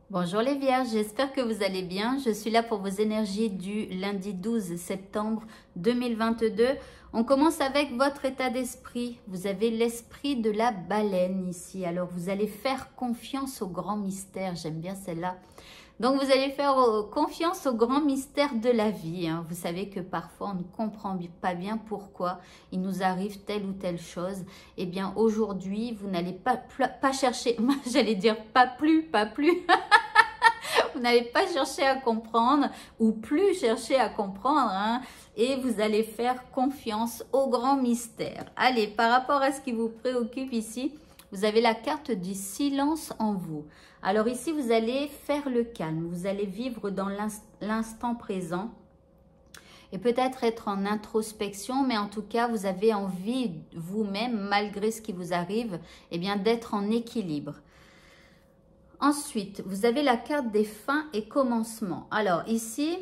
Bonjour les Vierges, j'espère que vous allez bien. Je suis là pour vos énergies du lundi 12 septembre 2022. On commence avec votre état d'esprit. Vous avez l'esprit de la baleine ici. Alors vous allez faire confiance au grand mystère. J'aime bien celle-là. Donc vous allez faire confiance au grand mystère de la vie. Vous savez que parfois on ne comprend pas bien pourquoi il nous arrive telle ou telle chose. Eh bien aujourd'hui vous n'allez pas chercher, j'allais dire pas plus. Vous n'allez pas chercher à comprendre ou plus chercher à comprendre, et vous allez faire confiance au grand mystère. Allez, par rapport à ce qui vous préoccupe ici, vous avez la carte du silence en vous. Alors ici, vous allez faire le calme, vous allez vivre dans l'instant présent et peut-être être en introspection, mais en tout cas, vous avez envie vous-même, malgré ce qui vous arrive, eh bien, d'être en équilibre. Ensuite, vous avez la carte des fins et commencements. Alors ici,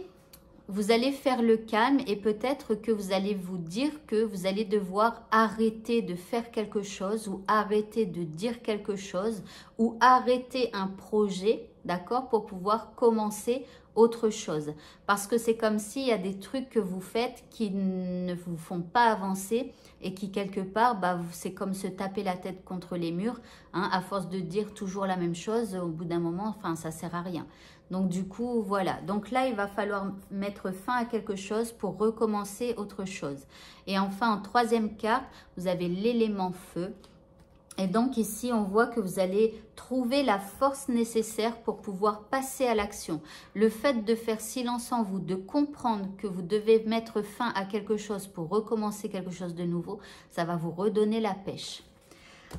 vous allez faire le calme et peut-être que vous allez vous dire que vous allez devoir arrêter de faire quelque chose ou arrêter de dire quelque chose ou arrêter un projet, d'accord, pour pouvoir commencer autre chose. Parce que c'est comme s'il y a des trucs que vous faites qui ne vous font pas avancer et qui quelque part, c'est comme se taper la tête contre les murs, à force de dire toujours la même chose, au bout d'un moment, enfin, ça sert à rien. Donc du coup, voilà. Donc là, il va falloir mettre fin à quelque chose pour recommencer autre chose. Et enfin, en troisième carte, vous avez l'élément feu. Et donc ici, on voit que vous allez trouver la force nécessaire pour pouvoir passer à l'action. Le fait de faire silence en vous, de comprendre que vous devez mettre fin à quelque chose pour recommencer quelque chose de nouveau, ça va vous redonner la pêche.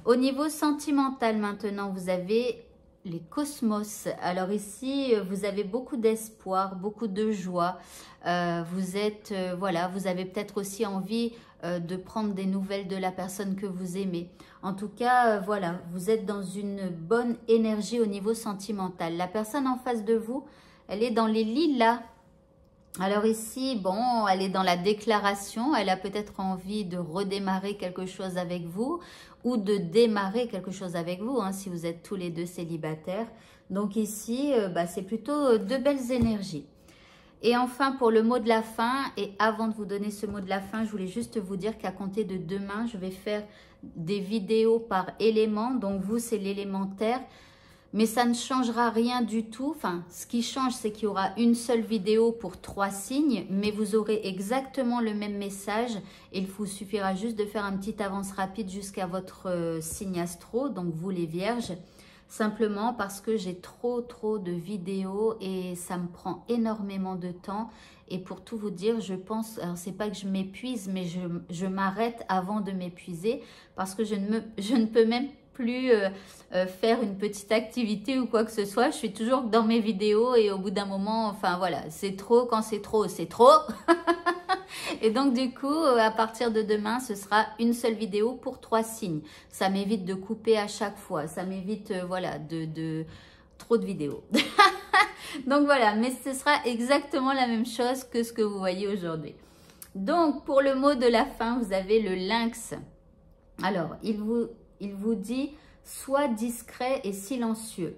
Au niveau sentimental maintenant, vous avez les cosmos. Alors ici, vous avez beaucoup d'espoir, beaucoup de joie. Vous êtes, voilà, vous avez peut-être aussi envie de prendre des nouvelles de la personne que vous aimez. En tout cas, voilà, vous êtes dans une bonne énergie au niveau sentimental. La personne en face de vous, elle est dans les lilas. Alors ici, bon, elle est dans la déclaration, elle a peut-être envie de redémarrer quelque chose avec vous ou de démarrer quelque chose avec vous, si vous êtes tous les deux célibataires. Donc ici, c'est plutôt de belles énergies. Et enfin, pour le mot de la fin, et avant de vous donner ce mot de la fin, je voulais juste vous dire qu'à compter de demain, je vais faire des vidéos par élément. Donc vous, c'est l'élémentaire. Mais ça ne changera rien du tout. Enfin, ce qui change, c'est qu'il y aura une seule vidéo pour 3 signes, mais vous aurez exactement le même message. Il vous suffira juste de faire une petite avance rapide jusqu'à votre signe astro, donc vous les vierges. Simplement parce que j'ai trop de vidéos et ça me prend énormément de temps. Et pour tout vous dire, je pense, alors c'est pas que je m'épuise, mais je m'arrête avant de m'épuiser parce que je ne peux même plus faire une petite activité ou quoi que ce soit. Je suis toujours dans mes vidéos et au bout d'un moment, enfin voilà, c'est trop. Quand c'est trop, c'est trop. Et donc du coup, à partir de demain, ce sera une seule vidéo pour 3 signes. Ça m'évite de couper à chaque fois. Ça m'évite, voilà, de trop de vidéos. Donc voilà, mais ce sera exactement la même chose que ce que vous voyez aujourd'hui. Donc pour le mot de la fin, vous avez le lynx. Alors, il vous dit « Sois discret et silencieux.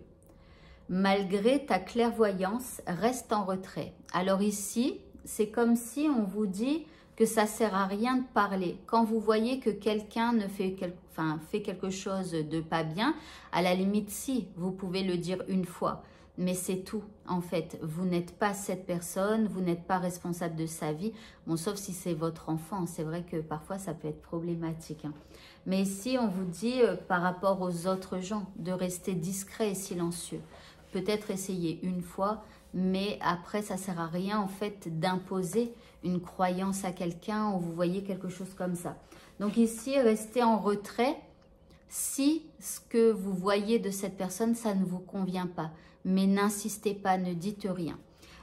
Malgré ta clairvoyance, reste en retrait. » Alors ici, c'est comme si on vous dit que ça ne sert à rien de parler. Quand vous voyez que quelqu'un fait quelque chose de pas bien, à la limite, si, vous pouvez le dire une fois. Mais c'est tout, en fait. Vous n'êtes pas cette personne, vous n'êtes pas responsable de sa vie. Bon, sauf si c'est votre enfant. C'est vrai que parfois, ça peut être problématique. Mais ici, on vous dit, par rapport aux autres gens, de rester discret et silencieux. Peut-être essayer une fois, mais après, ça ne sert à rien, en fait, d'imposer une croyance à quelqu'un ou vous voyez quelque chose comme ça. Donc ici, restez en retrait si ce que vous voyez de cette personne, ça ne vous convient pas. Mais n'insistez pas, ne dites rien.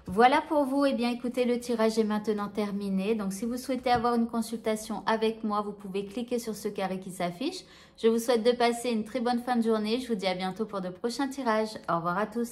Voilà pour vous. Eh bien, écoutez, le tirage est maintenant terminé. Donc, si vous souhaitez avoir une consultation avec moi, vous pouvez cliquer sur ce carré qui s'affiche. Je vous souhaite de passer une très bonne fin de journée. Je vous dis à bientôt pour de prochains tirages. Au revoir à tous.